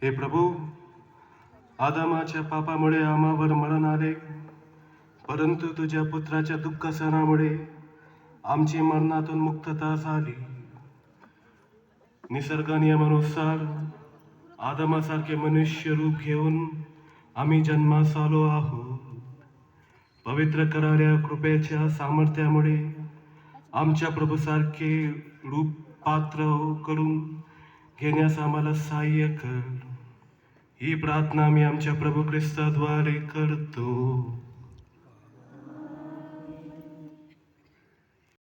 हे प्रभू, आदामाच्या पापामुळे आम्हावर मरण आले, परंतु तुझ्या पुत्राच्या दुःख सणामुळे आमची मरणातून मुक्तता झाली. निसर्ग नियमानुसार आदमासारखे मनुष्य रूप घेऊन आम्ही जन्मास आलो आहोत. पवित्र कराऱ्या कृपेच्या सामर्थ्यामुळे आमच्या प्रभूसारखे रूप पात्र करून घेण्यास आम्हाला सहाय्य कर. ही प्रार्थना मी आमच्या प्रभू ख्रिस्ताद्वारे करतो.